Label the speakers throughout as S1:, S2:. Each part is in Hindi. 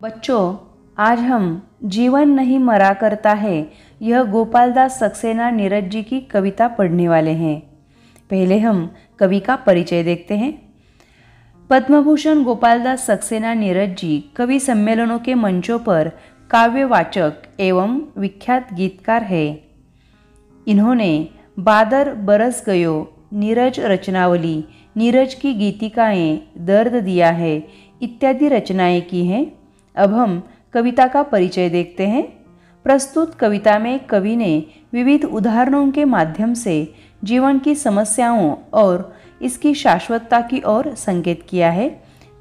S1: बच्चों, आज हम जीवन नहीं मरा करता है यह गोपालदास सक्सेना नीरज जी की कविता पढ़ने वाले हैं। पहले हम कवि का परिचय देखते हैं। पद्मभूषण गोपालदास सक्सेना नीरज जी कवि सम्मेलनों के मंचों पर काव्यवाचक एवं विख्यात गीतकार है। इन्होंने बादर बरस गयो, नीरज रचनावली, नीरज की गीतिकाएं, दर्द दिया है इत्यादि रचनाएं की हैं। अब हम कविता का परिचय देखते हैं। प्रस्तुत कविता में कवि ने विविध उदाहरणों के माध्यम से जीवन की समस्याओं और इसकी शाश्वतता की ओर संकेत किया है।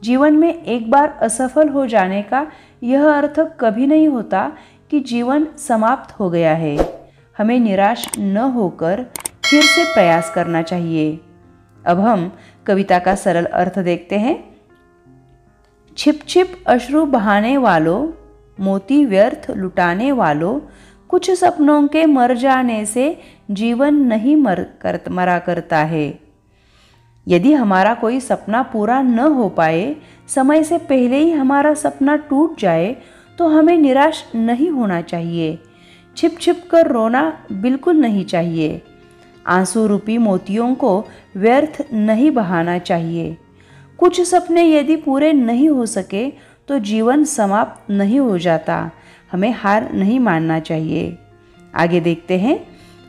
S1: जीवन में एक बार असफल हो जाने का यह अर्थ कभी नहीं होता कि जीवन समाप्त हो गया है। हमें निराश न होकर फिर से प्रयास करना चाहिए। अब हम कविता का सरल अर्थ देखते हैं। छिप छिप अश्रु बहाने वालों, मोती व्यर्थ लुटाने वालों, कुछ सपनों के मर जाने से जीवन नहीं मरा करता है। यदि हमारा कोई सपना पूरा न हो पाए, समय से पहले ही हमारा सपना टूट जाए, तो हमें निराश नहीं होना चाहिए। छिप छिप कर रोना बिल्कुल नहीं चाहिए। आंसू रूपी मोतियों को व्यर्थ नहीं बहाना चाहिए। कुछ सपने यदि पूरे नहीं हो सके तो जीवन समाप्त नहीं हो जाता। हमें हार नहीं मानना चाहिए। आगे देखते हैं।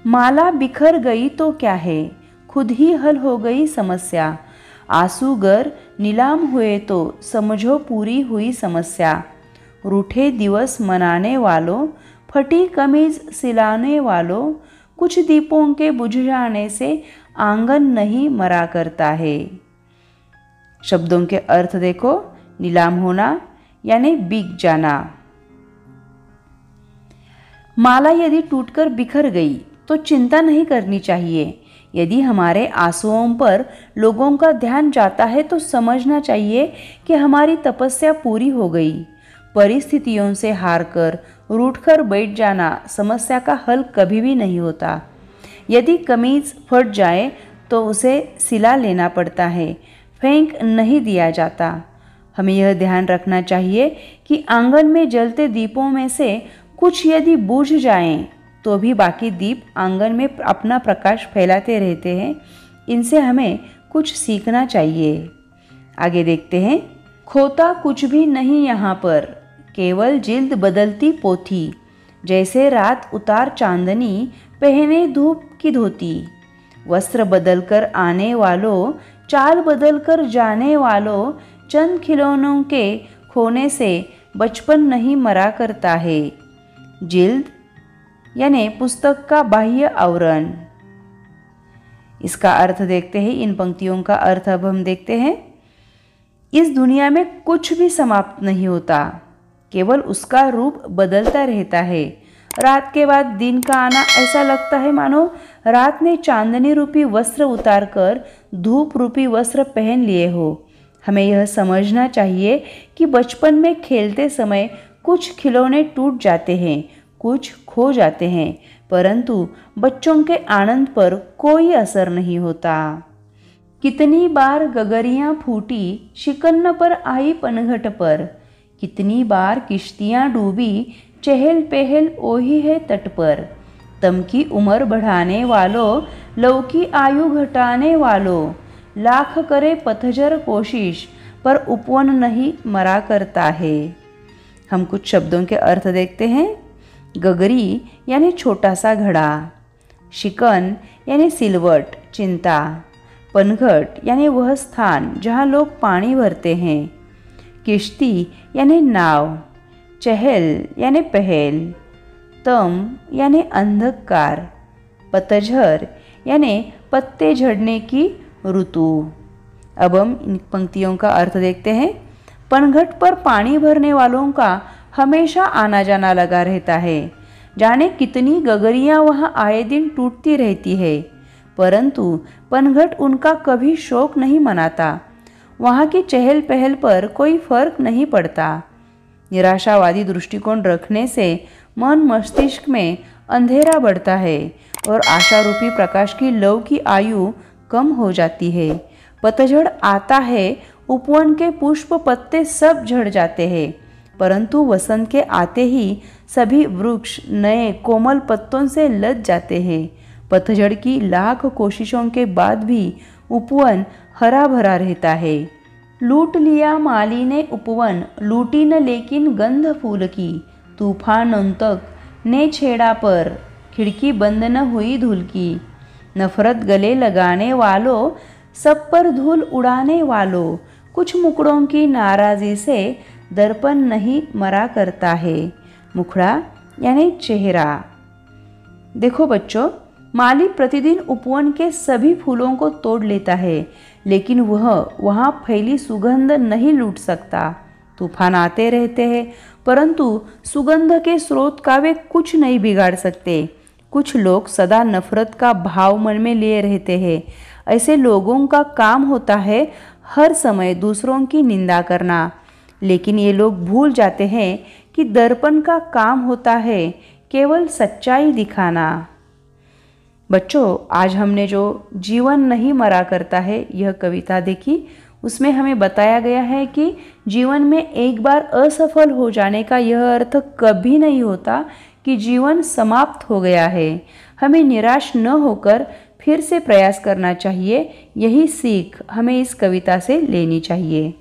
S1: माला बिखर गई तो क्या है, खुद ही हल हो गई समस्या। आंसूगर नीलाम हुए तो समझो पूरी हुई समस्या। रूठे दिवस मनाने वालों, फटी कमीज सिलाने वालों, कुछ दीपों के बुझ जाने से आंगन नहीं मरा करता है। शब्दों के अर्थ देखो। नीलाम होना यानी बिक जाना। माला यदि टूटकर बिखर गई तो चिंता नहीं करनी चाहिए। यदि हमारे आंसुओं पर लोगों का ध्यान जाता है तो समझना चाहिए कि हमारी तपस्या पूरी हो गई। परिस्थितियों से हारकर रूठकर बैठ जाना समस्या का हल कभी भी नहीं होता। यदि कमीज फट जाए तो उसे सिला लेना पड़ता है, फेंक नहीं दिया जाता। हमें यह ध्यान रखना चाहिए कि आंगन में जलते दीपों में से कुछ यदि बुझ जाएं, तो भी बाकी दीप आंगन में अपना प्रकाश फैलाते रहते हैं। इनसे हमें कुछ सीखना चाहिए। आगे देखते हैं। खोता कुछ भी नहीं यहाँ पर, केवल जिल्द बदलती पोथी। जैसे रात उतार चांदनी, पहने धूप की धोती। वस्त्र बदलकर आने वालों, चाल बदलकर जाने वालों, चंद खिलौनों के खोने से बचपन नहीं मरा करता है। जिल्द यानी पुस्तक का बाह्य आवरण। इसका अर्थ देखते हैं। इन पंक्तियों का अर्थ अब हम देखते हैं। इस दुनिया में कुछ भी समाप्त नहीं होता, केवल उसका रूप बदलता रहता है। रात के बाद दिन का आना ऐसा लगता है मानो रात ने चांदनी रूपी वस्त्र उतारकर धूप रूपी वस्त्र पहन लिए हो। हमें यह समझना चाहिए कि बचपन में खेलते समय कुछ खिलौने टूट जाते हैं, कुछ खो जाते हैं, परंतु बच्चों के आनंद पर कोई असर नहीं होता। कितनी बार गगरियां फूटी, शिकन्न पर आई पनघट पर। कितनी बार किश्तियां डूबी, चहल पहल ओही है तट पर। तम की उम्र बढ़ाने वालों, लव की आयु घटाने वालों, लाख करे पतझर कोशिश, पर उपवन नहीं मरा करता है। हम कुछ शब्दों के अर्थ देखते हैं। गगरी यानी छोटा सा घड़ा। शिकन यानी सिलवट, चिंता। पनघट यानी वह स्थान जहाँ लोग पानी भरते हैं। किश्ती यानी नाव। चहल यानी पहल। तम यानी अंधकार। पतझर यानी पत्ते झड़ने की ऋतु। अब हम इन पंक्तियों का अर्थ देखते हैं। पनघट पर पानी भरने वालों का हमेशा आना जाना लगा रहता है। जाने कितनी गगरियां वहां आए दिन टूटती रहती है, परंतु पनघट उनका कभी शोक नहीं मनाता। वहां की चहल पहल पर कोई फर्क नहीं पड़ता। निराशावादी दृष्टिकोण रखने से मन मस्तिष्क में अंधेरा बढ़ता है और आशा रूपी प्रकाश की लौ की आयु कम हो जाती है। पतझड़ आता है, उपवन के पुष्प पत्ते सब झड़ जाते हैं। परंतु वसंत के आते ही सभी वृक्ष नए कोमल पत्तों से लद जाते हैं। पतझड़ की लाख कोशिशों के बाद भी उपवन हरा भरा रहता है। लूट लिया माली ने उपवन, लूटी न लेकिन गंध फूल की। तूफानों तक ने छेड़ा पर, खिड़की बंद न हुई धूल की। नफरत गले लगाने वालों, सब पर धूल उड़ाने वालों, कुछ मुकड़ों की नाराज़ी से दर्पण नहीं मरा करता है। मुखड़ा यानी चेहरा। देखो बच्चों, माली प्रतिदिन उपवन के सभी फूलों को तोड़ लेता है, लेकिन वह वहाँ फैली सुगंध नहीं लूट सकता। तूफान आते रहते हैं, परंतु सुगंध के स्रोत का वे कुछ नहीं बिगाड़ सकते। कुछ लोग सदा नफरत का भाव मन में लिए रहते हैं। ऐसे लोगों का काम होता है हर समय दूसरों की निंदा करना, लेकिन ये लोग भूल जाते हैं कि दर्पण का काम होता है केवल सच्चाई दिखाना। बच्चों, आज हमने जो जीवन नहीं मरा करता है यह कविता देखी। उसमें हमें बताया गया है कि जीवन में एक बार असफल हो जाने का यह अर्थ कभी नहीं होता कि जीवन समाप्त हो गया है। हमें निराश न होकर फिर से प्रयास करना चाहिए। यही सीख हमें इस कविता से लेनी चाहिए।